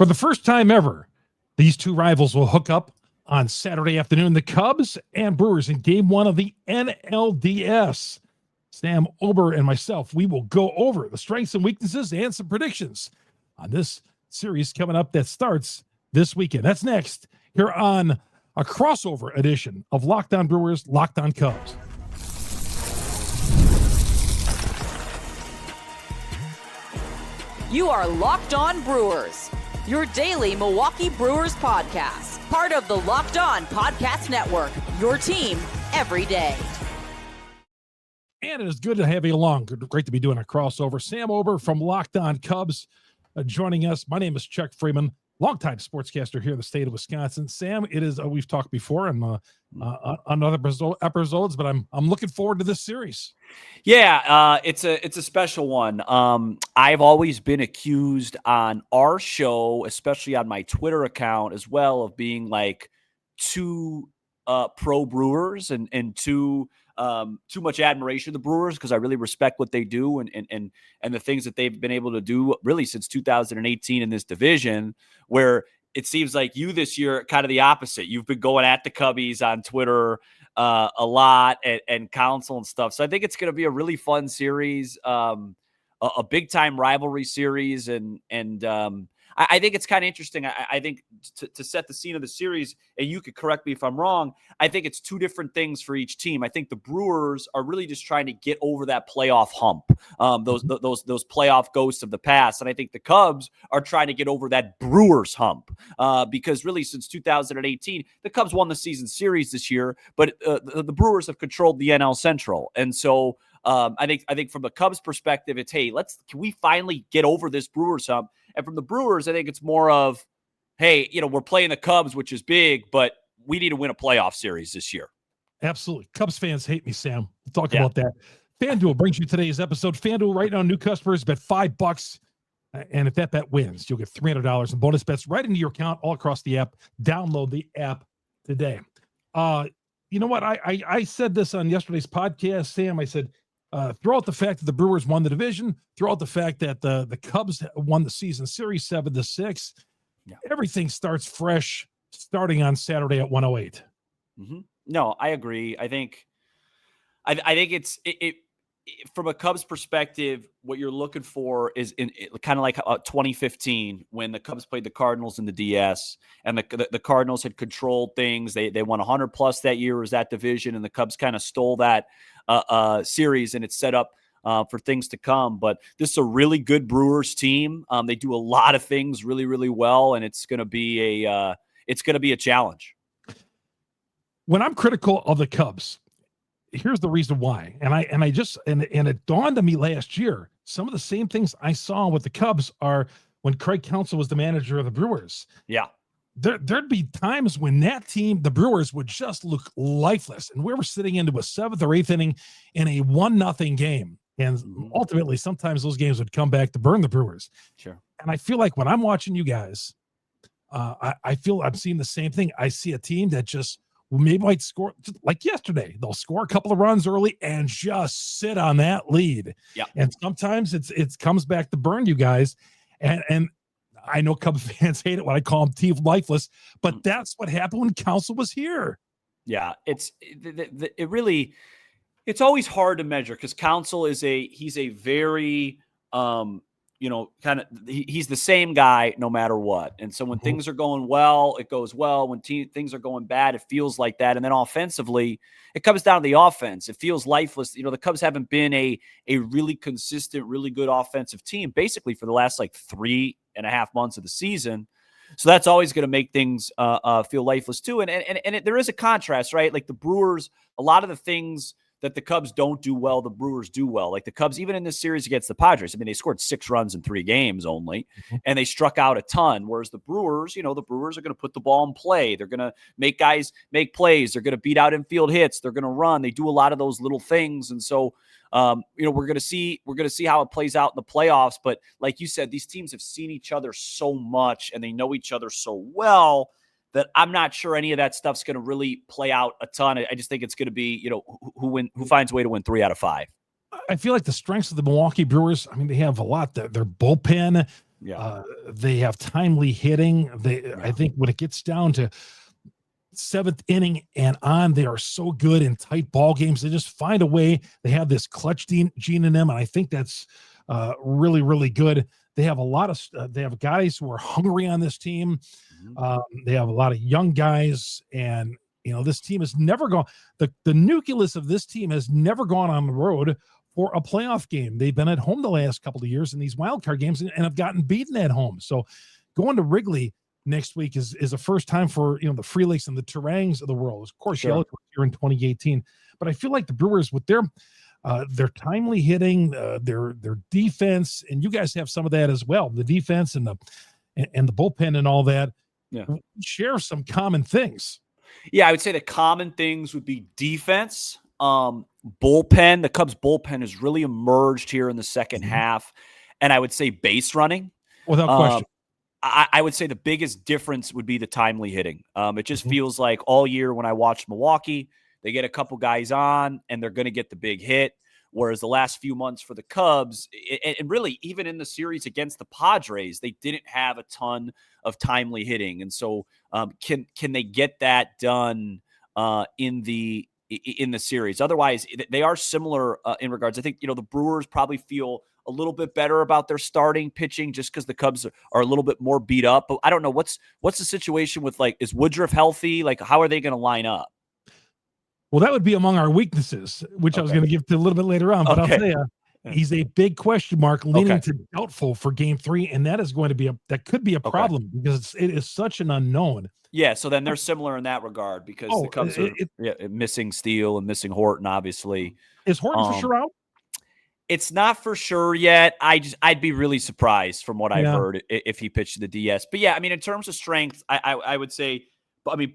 For the first time ever, these two rivals will hook up on Saturday afternoon. The Cubs and Brewers in Game 1 of the NLDS. Sam Ober and myself, we will go over the strengths and weaknesses and some predictions on this series coming up that starts this weekend. That's next here on a crossover edition of Locked On Brewers, Locked On Cubs. You are Locked On Brewers, your daily Milwaukee Brewers podcast. Part of the Locked On Podcast Network, your team every day. And it is good to have you along. Great to be doing a crossover. Sam Ober from Locked On Cubs joining us. My name is Chuck Freeman, longtime sportscaster here in the state of Wisconsin. Sam, it is, we've talked before on other episodes, but I'm looking forward to this series. Yeah, it's a special one. I've always been accused on our show, especially on my Twitter account as well, of being like too pro Brewers and too much admiration of the Brewers, because I really respect what they do and the things that they've been able to do really since 2018 in this division, where it seems like you this year kind of the opposite. You've been going at the Cubbies on Twitter a lot and council and stuff. So I think it's going to be a really fun series, a big time rivalry series. And I think it's kind of interesting. I think to set the scene of the series, and you could correct me if I'm wrong, I think it's two different things for each team. I think the Brewers are really just trying to get over that playoff hump, those playoff ghosts of the past. And I think the Cubs are trying to get over that Brewers hump, because really since 2018, the Cubs won the season series this year, but the Brewers have controlled the NL Central. And so I think from the Cubs perspective, it's, hey, can we finally get over this Brewers hump? And from the Brewers, I think it's more of, hey, we're playing the Cubs, which is big, but we need to win a playoff series this year. Absolutely. Cubs fans hate me, Sam. We'll talk about that. FanDuel brings you today's episode. FanDuel right now, new customers bet $5. And if that bet wins, you'll get $300 in bonus bets right into your account all across the app. Download the app today. You know what? I said this on yesterday's podcast, Sam. I said, throw out the fact that the Brewers won the division, throw out the fact that the Cubs won the season series 7-6. Yeah. Everything starts fresh starting on Saturday at 1:08. Mm-hmm. No, I agree. I think it's from a Cubs perspective, what you're looking for is kind of like 2015 when the Cubs played the Cardinals in the DS, and the Cardinals had controlled things. They won 100 plus that year, was that division, and the Cubs kind of stole that series, and it's set up for things to come. But this is a really good Brewers team. They do a lot of things really, really well, and it's going to be a challenge. When I'm critical of the Cubs, here's the reason why. And it dawned on me last year, some of the same things I saw with the Cubs are when Craig Counsell was the manager of the Brewers. Yeah. There'd be times when that team, the Brewers, would just look lifeless. And we were sitting into a 7th or 8th inning in a 1-0 game. And ultimately, sometimes those games would come back to burn the Brewers. Sure. And I feel like when I'm watching you guys, I feel I'm seeing the same thing. I see a team that just maybe might score, like yesterday. They'll score a couple of runs early and just sit on that lead. Yeah. And sometimes it comes back to burn you guys. And I know Cubs fans hate it when I call them team lifeless, but that's what happened when Counsell was here. Yeah, it's always hard to measure because Counsell he's a very he's the same guy no matter what. And so when things are going well, it goes well. When things are going bad, it feels like that. And then offensively, it comes down to the offense. It feels lifeless. The Cubs haven't been a really consistent, really good offensive team basically for the last 3.5 months of the season. So that's always going to make things feel lifeless too. And there is a contrast, right? Like the Brewers, a lot of the things that the Cubs don't do well, the Brewers do well. Like the Cubs, even in this series against the Padres, I mean, they scored 6 runs in 3 games only, and they struck out a ton. Whereas the Brewers, the Brewers are going to put the ball in play. They're going to make guys make plays. They're going to beat out infield hits. They're going to run. They do a lot of those little things. And so, we're going to see how it plays out in the playoffs. But like you said, these teams have seen each other so much and they know each other so well that I'm not sure any of that stuff's going to really play out a ton. I just think it's going to be, who finds a way to win 3 out of 5. I feel like the strengths of the Milwaukee Brewers, I mean, they have a lot. Their bullpen, They have timely hitting. I think when it gets down to 7th inning and on, they are so good in tight ball games. They just find a way. They have this clutch gene in them, and I think that's really, really good. They have a lot of they have guys who are hungry on this team. They have a lot of young guys, and this team has never gone. The nucleus of this team has never gone on the road for a playoff game. They've been at home the last couple of years in these wild card games and have gotten beaten at home. So going to Wrigley next week is a first time for the Free Lakes and the Turangs of the world. Of course, Yellow was here in 2018, but I feel like the Brewers with their timely hitting, their defense, and you guys have some of that as well. The defense and the bullpen and all that share some common things. Yeah, I would say the common things would be defense. Bullpen. The Cubs bullpen has really emerged here in the second half. And I would say base running. Without question. I would say the biggest difference would be the timely hitting. It just feels like all year when I watched Milwaukee, they get a couple guys on and they're going to get the big hit. Whereas the last few months for the Cubs, and really even in the series against the Padres, they didn't have a ton of timely hitting. And so can they get that done in the series? Otherwise, they are similar in regards. I think, the Brewers probably feel a little bit better about their starting pitching just because the Cubs are a little bit more beat up. But I don't know what's the situation with, like, is Woodruff healthy? Like, how are they going to line up? Well, that would be among our weaknesses, which I was going to give to a little bit later on. But I'll tell you, he's a big question mark, leaning to doubtful for Game 3, and that is going to be that could be a problem because it is such an unknown. Yeah, so then they're similar in that regard because the Cubs are missing Steele and missing Horton, obviously. Is Horton for sure out? It's not for sure yet. I'd be really surprised from what I've heard if he pitched to the DS. But yeah, I mean, in terms of strength, I would say,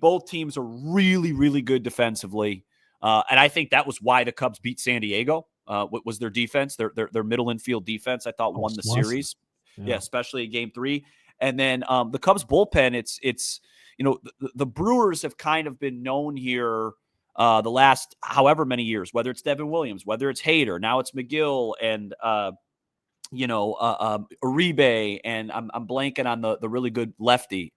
both teams are really, really good defensively. And I think that was why the Cubs beat San Diego. What was their defense? Their middle infield defense, I thought, won the series. Yeah, especially in Game 3. And then the Cubs bullpen, it's the Brewers have kind of been known here the last however many years, whether it's Devin Williams, whether it's Hader, now it's McGill and Uribe, and I'm blanking on the really good lefty,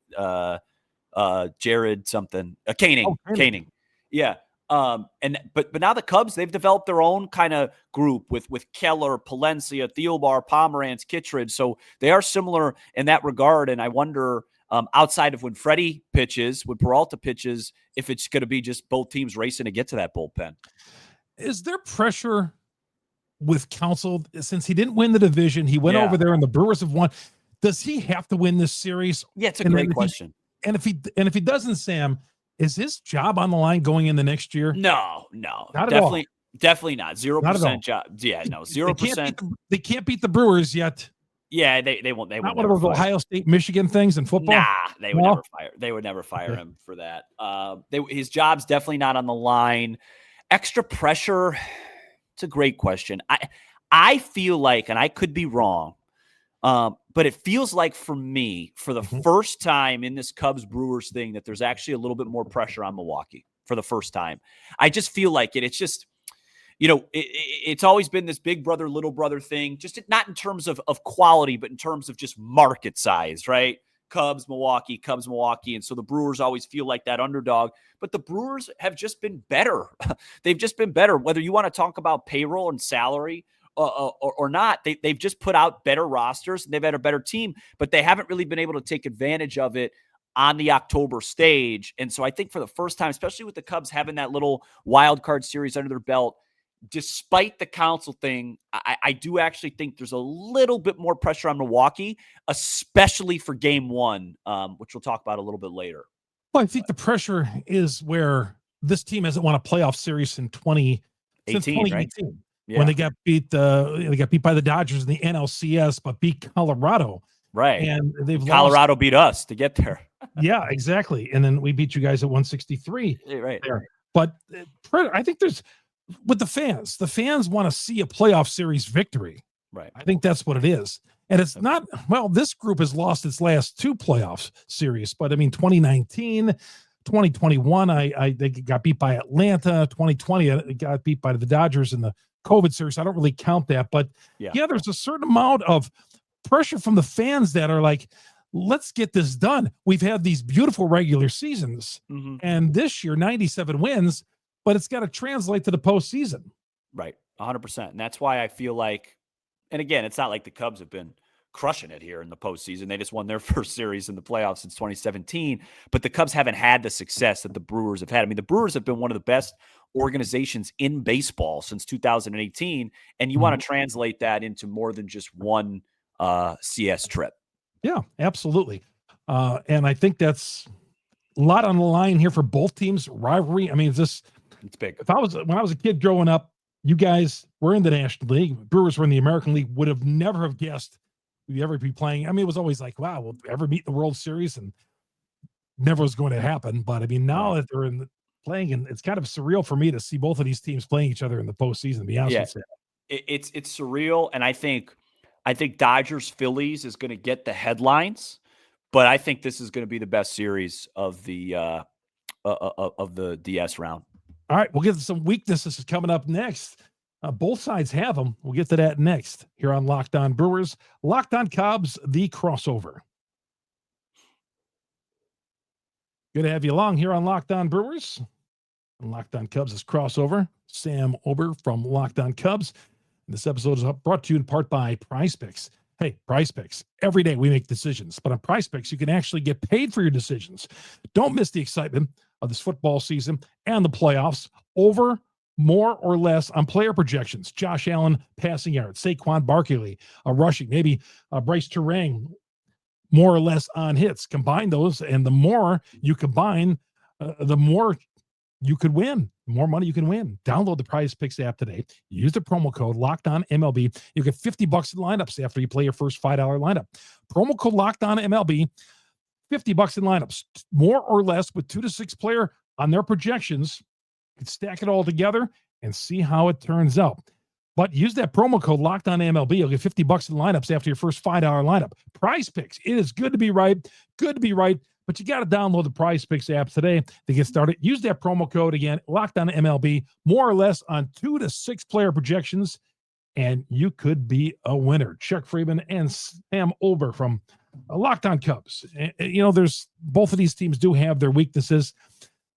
Jared something, Koenig. Yeah. But now the Cubs, they've developed their own kind of group with Keller, Palencia, Thielbar, Pomeranz, Kittredge. So they are similar in that regard. And I wonder, outside of when Freddie pitches, when Peralta pitches, if it's going to be just both teams racing to get to that bullpen. Is there pressure with Counsell since he didn't win the division? He went over there and the Brewers have won. Does he have to win this series? Yeah, it's a great question. If he doesn't, Sam, is his job on the line going in the next year? No, not definitely, at all. Definitely not. 0% job. Yeah, no, 0%. They can't beat the Brewers yet. Yeah, they won't. They not one of those Ohio State, Michigan things in football. Nah, they would never fire. They would never fire him for that. His job's definitely not on the line. Extra pressure. It's a great question. I feel like, and I could be wrong, but it feels like for me, for the first time in this Cubs Brewers thing, that there's actually a little bit more pressure on Milwaukee for the first time. I just feel like it. It's just, it's always been this big brother, little brother thing, just not in terms of quality, but in terms of just market size, right? Cubs, Milwaukee. And so the Brewers always feel like that underdog, but the Brewers have just been better. They've just been better. Whether you want to talk about payroll and salary or not, they've just put out better rosters and they've had a better team, but they haven't really been able to take advantage of it on the October stage. And so I think for the first time, especially with the Cubs having that little wild card series under their belt, despite the Counsell thing, I do actually think there's a little bit more pressure on Milwaukee, especially for Game 1, which we'll talk about a little bit later. Well, I think the pressure is where this team hasn't won a playoff series since 2018, right? Yeah. When they got beat by the Dodgers in the NLCS, but beat Colorado. Right. And Colorado beat us to get there. Yeah, exactly. And then we beat you guys at 163. Right. There. But I think with the fans want to see a playoff series victory. Right. I think that's what it is. And it's not, this group has lost its last 2 playoff series, but I mean, 2019, 2021, they got beat by Atlanta. 2020, it got beat by the Dodgers in the COVID series. I don't really count that, but yeah, there's a certain amount of pressure from the fans that are like, let's get this done. We've had these beautiful regular seasons, and this year 97 wins, but it's got to translate to the postseason. Right, 100%. And that's why I feel like, and again, it's not like the Cubs have been crushing it here in the postseason. They just won their first series in the playoffs since 2017, but the Cubs haven't had the success that the Brewers have had. I mean, the Brewers have been one of the best organizations in baseball since 2018, and you want to translate that into more than just one CS trip. Yeah, absolutely. And I think that's a lot on the line here for both teams. Rivalry. I mean, it's big. When I was a kid growing up, you guys were in the National League. Brewers were in the American League. Would have never have guessed we'd ever be playing. I mean, it was always like, wow, we'll ever meet in the World Series, and never was going to happen. But I mean, now that they're playing, and it's kind of surreal for me to see both of these teams playing each other in the postseason. To be honest with you. It's surreal, and I think Dodgers Phillies is going to get the headlines, but I think this is going to be the best series of the DS round. All right, we'll get to some weaknesses coming up next. Both sides have them. We'll get to that next here on Locked On Brewers, Locked On Cubs, the crossover. Good to have you along here on Locked On Brewers and Locked On Cubs is crossover. Sam Ober from Locked On Cubs. This episode is brought to you in part by PrizePicks. Hey, PrizePicks. Every day we make decisions, but on PrizePicks, you can actually get paid for your decisions. Don't miss the excitement of this football season and the playoffs. Over, more or less on player projections. Josh Allen passing yards, Saquon Barkley rushing, maybe Bryce Terang more or less on hits. Combine those, and the more you combine, the more you could win. The more money you can win. Download the PrizePicks app today. Use the promo code LOCKEDONMLB. You get $50 in lineups after you play your first $5 lineup. Promo code LOCKEDONMLB. $50 in lineups. More or less with 2 to 6 player on their projections. You can stack it all together and see how it turns out. But use that promo code LOCKEDONMLB. You'll get $50 in lineups after your first $5 lineup. PrizePicks. It is good to be right. Good to be right. But you got to download the PrizePicks app today to get started. Use that promo code again, LOCKEDONMLB, more or less on 2 to 6 player projections, and you could be a winner. Chuck Freeman and Sam Ober from Locked On Cubs. You know, there's both of these teams do have their weaknesses.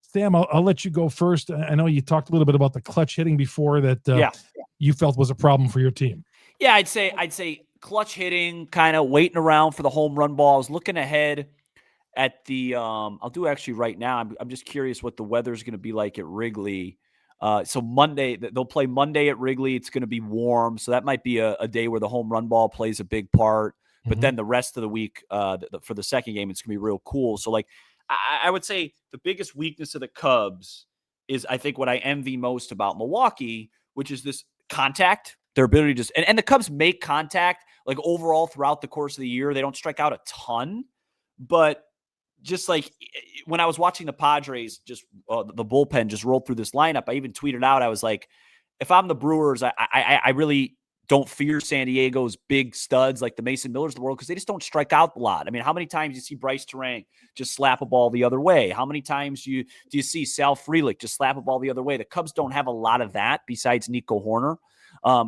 Sam, I'll let you go first. I know you talked a little bit about the clutch hitting before that you felt was a problem for your team. Yeah, I'd say clutch hitting, kind of waiting around for the home run ball. I was looking ahead at the I'll do actually right now. I'm just curious what the weather's going to be like at Wrigley. So Monday, they'll play Monday at Wrigley. It's going to be warm, so that might be a day where the home run ball plays a big part. But then the rest of the week, for the second game, it's going to be real cool. So, like, I would say the biggest weakness of the Cubs is, I think, what I envy most about Milwaukee, which is this contact, their ability to just – and the Cubs make contact, like, overall throughout the course of the year. They don't strike out a ton. But just, like, when I was watching the Padres, just the bullpen just rolled through this lineup, I even tweeted out, I was like, if I'm the Brewers, I really – don't fear San Diego's big studs like the Mason Millers of the world, because they just don't strike out a lot. I mean, how many times do you see Bryce Terang just slap a ball the other way? How many times do you see Sal Frelick just slap a ball the other way? The Cubs don't have a lot of that besides Nico Horner.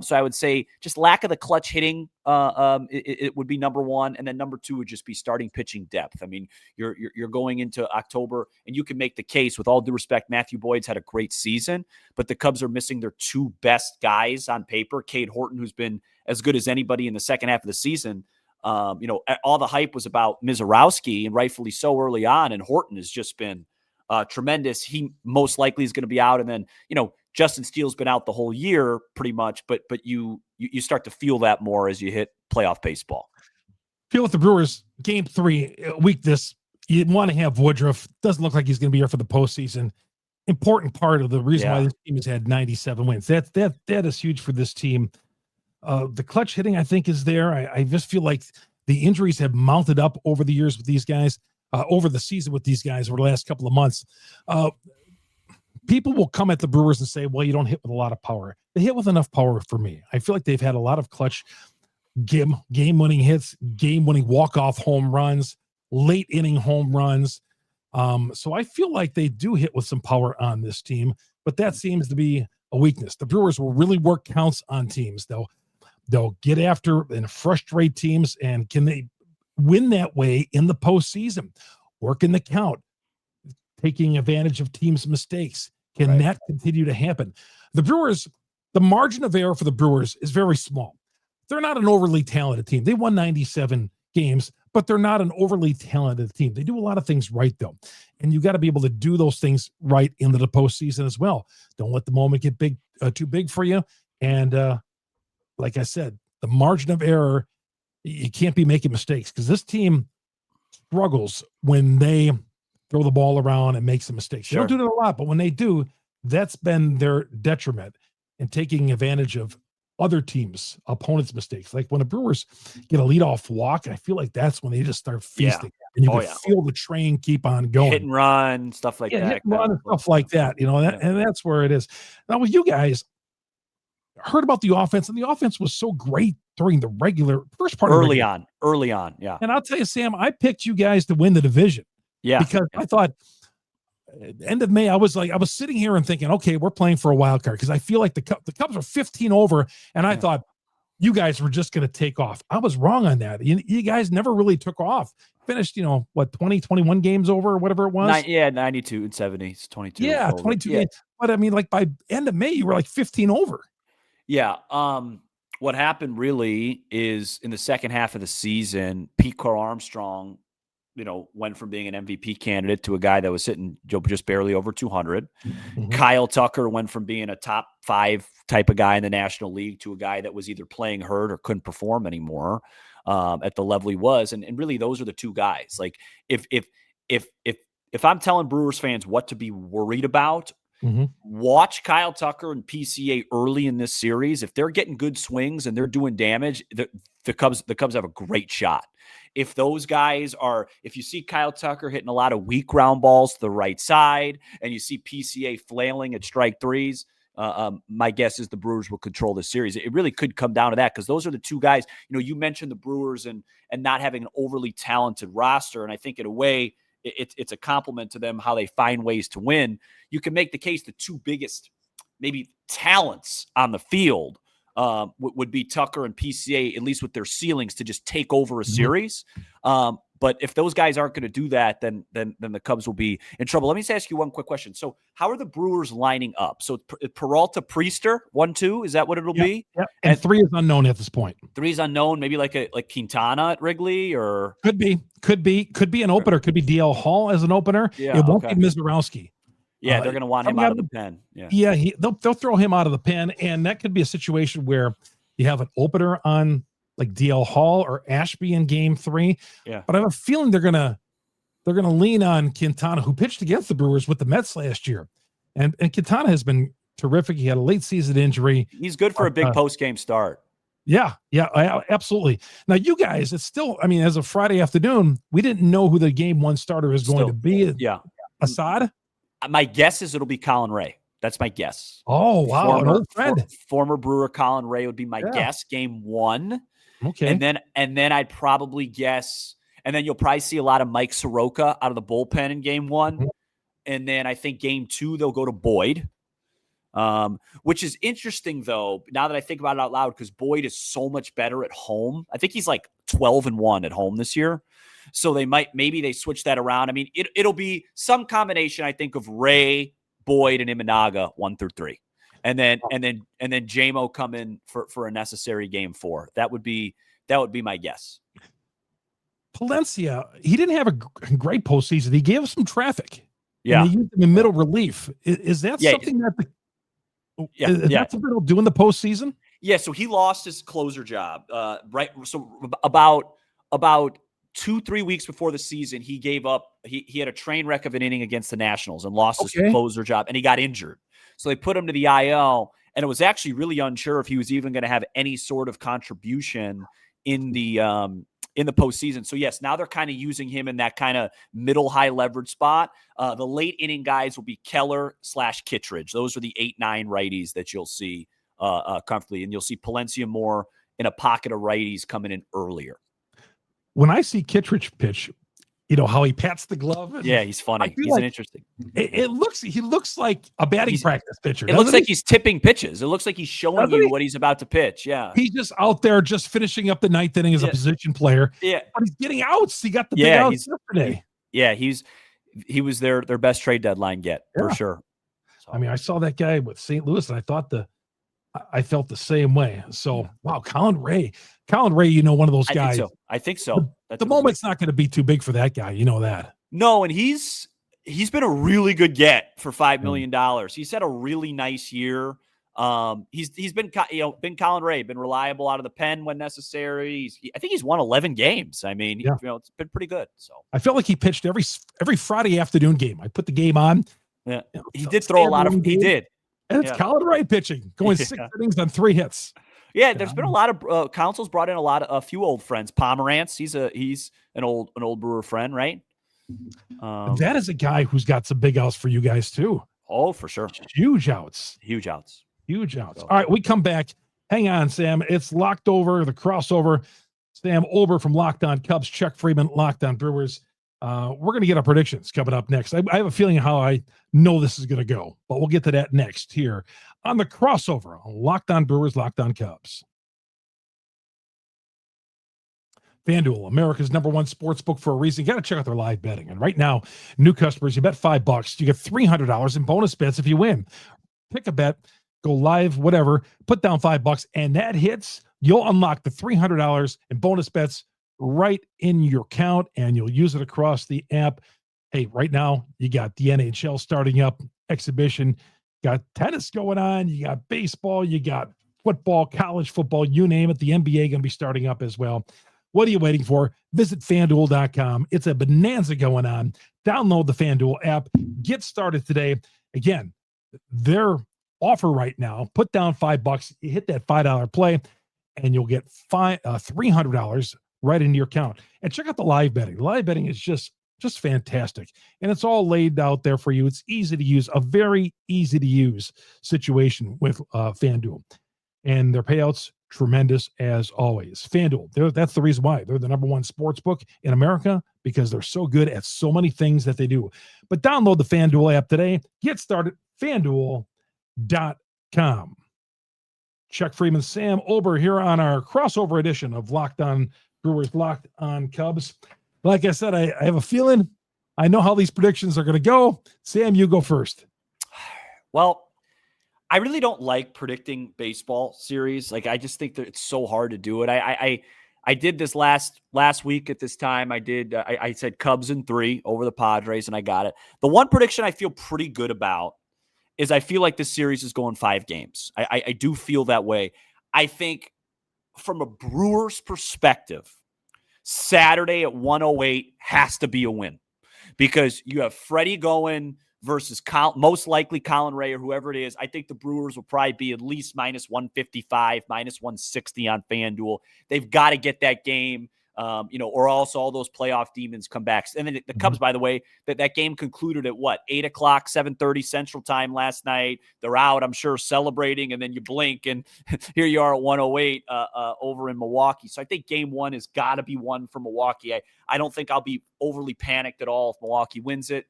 So I would say just lack of the clutch hitting, it would be number one. And then number two would just be starting pitching depth. I mean, you're going into October, and you can make the case, with all due respect, Matthew Boyd's had a great season, but the Cubs are missing their 2 best guys on paper. Cade Horton, who's been as good as anybody in the second half of the season. All the hype was about Mizorowski, and rightfully so early on, and Horton has just been tremendous. He most likely is going to be out. And then, Justin Steele's been out the whole year pretty much, but you start to feel that more as you hit playoff baseball. Feel with the Brewers, game 3, weakness. You want to have Woodruff. Doesn't look like he's going to be here for the postseason. Important part of the reason why this team has had 97 wins. That is huge for this team. The clutch hitting, I think, is there. I just feel like the injuries have mounted up over the years with these guys, over the season with these guys over the last couple of months. People will come at the Brewers and say, well, you don't hit with a lot of power. They hit with enough power for me. I feel like they've had a lot of clutch game-winning hits, game-winning walk-off home runs, late-inning home runs. So I feel like they do hit with some power on this team, but that seems to be a weakness. The Brewers will really work counts on teams, though. they'll get after and frustrate teams, and can they win that way in the postseason? Working the count, taking advantage of teams' mistakes. Can that continue to happen? The Brewers, the margin of error for the Brewers is very small. They're not an overly talented team. They won 97 games, but they're not an overly talented team. They do a lot of things right, though. And you got to be able to do those things right into the postseason as well. Don't let the moment get too big for you. And like I said, the margin of error, you can't be making mistakes, because this team struggles when they throw the ball around and make some mistakes. They don't do it a lot, but when they do, that's been their detriment, and taking advantage of other teams, opponents' mistakes. Like when the Brewers get a leadoff walk, I feel like that's when they just start feasting. And you can feel the train keep on going. Hit and run, stuff like that. Hit and run and stuff like that, and that's where it is. Now, with you guys, heard about the offense, and the offense was so great during the first part early on. Yeah. And I'll tell you, Sam, I picked you guys to win the division. Yeah. Because I thought end of May, I was sitting here and thinking, okay, we're playing for a wild card, because I feel like the Cubs are 15 over, and I thought you guys were just going to take off. I was wrong on that. You guys never really took off. Finished, 20, 21 games over, or whatever it was. 92 and 70. It's 22. Yeah, 22 games. But I mean, like by end of May, you were like 15 over. Yeah. What happened really is in the second half of the season, crow-armstrong, went from being an MVP candidate to a guy that was sitting just barely over 200. Mm-hmm. Kyle Tucker went from being a top 5 type of guy in the National League to a guy that was either playing hurt or couldn't perform anymore at the level he was. And really, those are the two guys. Like if I'm telling Brewers fans what to be worried about, watch Kyle Tucker and PCA early in this series. If they're getting good swings and they're doing damage, the Cubs have a great shot. If those guys if you see Kyle Tucker hitting a lot of weak ground balls to the right side, and you see PCA flailing at strike threes, my guess is the Brewers will control this series. It really could come down to that, because those are the two guys. You mentioned the Brewers and not having an overly talented roster, and I think in a way it's a compliment to them how they find ways to win. You can make the case the two biggest maybe talents on the field would be Tucker and PCA, at least with their ceilings to just take over a series. But if those guys aren't going to do that, then the Cubs will be in trouble. Let me just ask you one quick question. So how are the Brewers lining up? So Peralta, Priester, 1-2, is that what it'll be? Yeah. And 3 is unknown at this point. 3 is unknown. Maybe like Quintana at Wrigley, or could be an opener. Could be DL Hall as an opener. Yeah, it won't be Mizorowski. Yeah, they're going to want him out of the pen. Yeah, they'll throw him out of the pen, and that could be a situation where you have an opener on like DL Hall or Ashby in Game 3. Yeah, but I have a feeling they're gonna lean on Quintana, who pitched against the Brewers with the Mets last year, and Quintana has been terrific. He had a late season injury. He's good for a big post game start. Yeah, absolutely. Now, you guys, it's still, I mean, as of Friday afternoon, we didn't know who the Game 1 starter is going to be. Yeah, Assad. My guess is it'll be Colin Ray. That's my guess. Oh, wow. An old friend. Former Brewer Colin Ray would be my guess. Game 1. Okay. And then I'd probably guess, and then you'll probably see a lot of Mike Soroka out of the bullpen in Game 1. Mm-hmm. And then I think Game 2, they'll go to Boyd, which is interesting, though, now that I think about it out loud, because Boyd is so much better at home. I think he's like 12-1 at home this year. So maybe they switch that around. I mean, it'll be some combination, I think, of Ray, Boyd, and Imanaga 1 through 3, and then JMO come in for a necessary Game 4. That would be my guess. Palencia, he didn't have a great postseason. He gave us some traffic. Yeah, and he used him in middle relief. Is that something that that's what they'll do in the postseason? Yeah. So he lost his closer job. Right. So about 2-3 weeks before the season, he gave up. He had a train wreck of an inning against the Nationals and lost his closer job, and he got injured. So they put him to the IL, and it was actually really unsure if he was even going to have any sort of contribution in the postseason. So yes, now they're kind of using him in that kind of middle high leverage spot. The late inning guys will be Keller/Kittredge. Those are the 8-9 righties that you'll see comfortably, and you'll see Palencia more in a pocket of righties coming in earlier. When I see Kittredge pitch, how he pats the glove. Yeah, he's funny. He's like an interesting. He looks like a batting practice pitcher. It looks like he's tipping pitches. It looks like he's showing you what he's about to pitch. Yeah. He's just out there just finishing up the ninth inning as a position player. Yeah. But he's getting outs. He got the big outs yesterday. He was their best trade deadline for sure. So. I mean, I saw that guy with St. Louis, and I felt the same way. So, wow, Colin Ray, one of those guys. I think so. The moment's not going to be too big for that guy. You know that. No, and he's been a really good get for $5 million. He's had a really nice year. He's been Colin Ray, been reliable out of the pen when necessary. I think he's won 11 games. I mean, it's been pretty good. So I felt like he pitched every Friday afternoon game. I put the game on. Yeah, he did throw a lot of. He did. And it's Colin Ray pitching, going 6 innings on 3 hits. Yeah, there's been a lot of Council's brought in a few old friends. Pomerantz, he's an old Brewer friend, right? That is a guy who's got some big outs for you guys too. Oh, for sure. Huge outs. So. All right, we come back. Hang on, Sam. It's Locked Over, the crossover. Sam Olber from Locked On Cubs, Chuck Freeman, Locked On Brewers. We're going to get our predictions coming up next. I have a feeling how I know this is going to go, but we'll get to that next here on the crossover. Locked On Brewers, Locked On Cubs. FanDuel, America's #1 sports book for a reason. You got to check out their live betting. And right now, new customers, you bet $5, you get $300 in bonus bets if you win. Pick a bet, go live, whatever, put down $5, and that hits, you'll unlock the $300 in bonus bets right in your account, and you'll use it across the app. Hey, right now, you got the NHL starting up, exhibition, got tennis going on, you got baseball, you got football, college football, you name it. The NBA going to be starting up as well. What are you waiting for? Visit FanDuel.com. It's a bonanza going on. Download the FanDuel app. Get started today. Again, their offer right now, put down $5, you hit that $5 play, and you'll get $300 right into your account. And check out the live betting. Live betting is just fantastic. And it's all laid out there for you. It's easy to use, a very easy to use situation with FanDuel. And their payouts, tremendous as always. FanDuel, that's the reason why they're the #1 sports book in America, because they're so good at so many things that they do. But download the FanDuel app today. Get started, FanDuel.com. Chuck Freeman, Sam Olber here on our crossover edition of Locked On Brewers, Locked On Cubs. Like I said, I have a feeling I know how these predictions are going to go. Sam, you go first. Well, I really don't like predicting baseball series. Like, I just think that it's so hard to do it. I did this last week at this time. I said Cubs in 3 over the Padres, and I got it. The one prediction I feel pretty good about is I feel like this series is going 5 games. I do feel that way. I think from a Brewers perspective, Saturday at 1:08 has to be a win, because you have Freddie going versus most likely Colin Ray or whoever it is. I think the Brewers will probably be at least minus 155, minus 160 on FanDuel. They've got to get that game, or else all those playoff demons come back. And then the Cubs, by the way, that game concluded at what, 8 o'clock, 7:30 Central Time last night. They're out, I'm sure, celebrating, and then you blink, and here you are at 1:08 over in Milwaukee. So I think game 1 has got to be won for Milwaukee. I don't think I'll be overly panicked at all if Milwaukee wins it.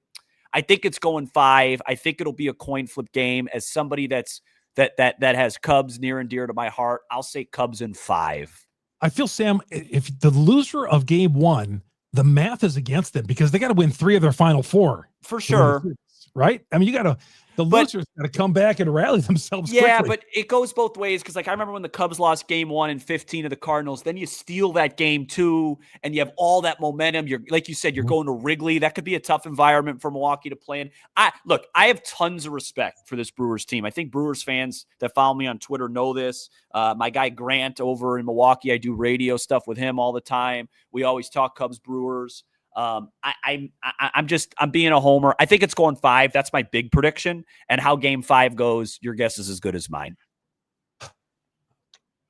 I think it's going 5. I think it'll be a coin flip game. As somebody that has Cubs near and dear to my heart, I'll say Cubs in 5. I feel, Sam, if the loser of game 1, the math is against them, because they got to win 3 of their final 4. For sure. Right? I mean, the losers got to come back and rally themselves Yeah, quickly. But it goes both ways, because I remember when the Cubs lost game 1 and 15 to the Cardinals, then you steal that game 2 and you have all that momentum. You're, like you said, you're going to Wrigley. That could be a tough environment for Milwaukee to play in. I have tons of respect for this Brewers team. I think Brewers fans that follow me on Twitter know this. My guy Grant over in Milwaukee, I do radio stuff with him all the time. We always talk Cubs Brewers. I'm being a homer. I think it's going 5. That's my big prediction. And how game 5 goes, your guess is as good as mine.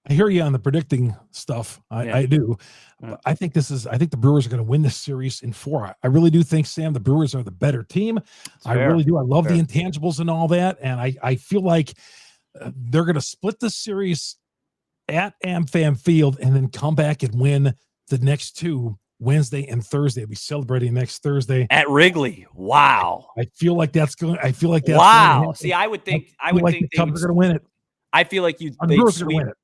I hear you on the predicting stuff. I do. I think the Brewers are going to win this series in 4. I really do think, Sam, the Brewers are the better team. I really do. I love the intangibles and all that. And I feel like they're going to split the series at AmFam Field and then come back and win the next 2 Wednesday and Thursday. We'll be celebrating next Thursday at Wrigley. Wow. I feel like that's going. I feel like that's wow. See, I would think the Cubs are going to win it. I feel like the Brewers are going to win it.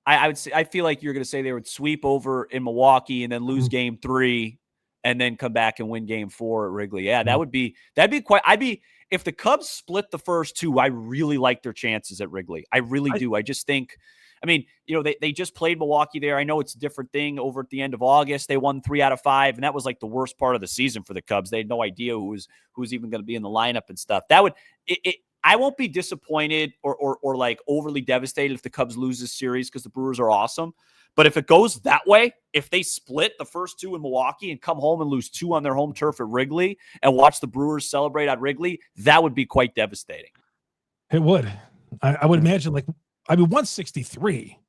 I would say I feel like you're going to say they would sweep over in Milwaukee and then lose game 3 and then come back and win game 4 at Wrigley. Yeah, that'd be quite. If the Cubs split the first 2, I really like their chances at Wrigley. I really do. I just think, I mean, they just played Milwaukee there. I know it's a different thing over at the end of August. They won 3 out of 5, and that was like the worst part of the season for the Cubs. They had no idea who was even going to be in the lineup and stuff. I won't be disappointed or like overly devastated if the Cubs lose this series because the Brewers are awesome. But if it goes that way, if they split the first 2 in Milwaukee and come home and lose 2 on their home turf at Wrigley and watch the Brewers celebrate at Wrigley, that would be quite devastating. It would. I would imagine 163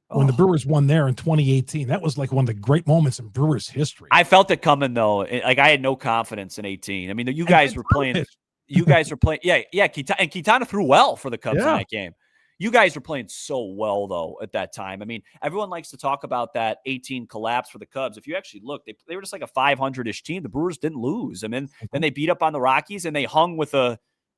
when the Brewers won there in 2018. That was like one of the great moments in Brewers history. I felt it coming though. Like I had no confidence in 18. I mean, you guys were playing. You guys were playing. Yeah. And Quintana threw well for the Cubs in that game. You guys were playing so well, though, at that time. I mean, everyone likes to talk about that 18 collapse for the Cubs. If you actually look, they were just like a 500-ish team. The Brewers didn't lose. I mean, then they beat up on the Rockies, and they hung with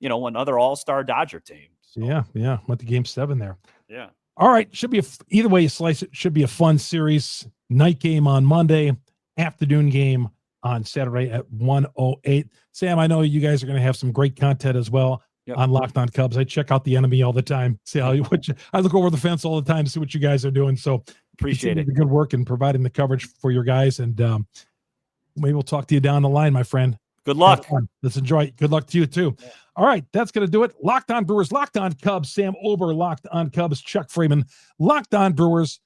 another all-star Dodger team. So. Yeah. Went to game 7 there. Yeah. All right. Should be either way you slice it, should be a fun series. Night game on Monday, afternoon game on Saturday at 1:08. Sam, I know you guys are going to have some great content as well. On Locked On Cubs. I check out the enemy all the time. See how I look over the fence all the time to see what you guys are doing. So appreciate it. The good work and providing the coverage for your guys. And maybe we'll talk to you down the line, my friend. Good luck. Let's enjoy it. Good luck to you too. Yeah. All right. That's going to do it. Locked On Brewers, Locked On Cubs, Sam Ober, Locked On Cubs, Chuck Freeman, Locked On Brewers.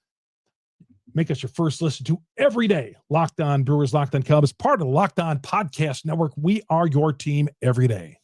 Make us your first listen to every day. Locked On Brewers, Locked On Cubs, part of the Locked On Podcast Network. We are your team every day.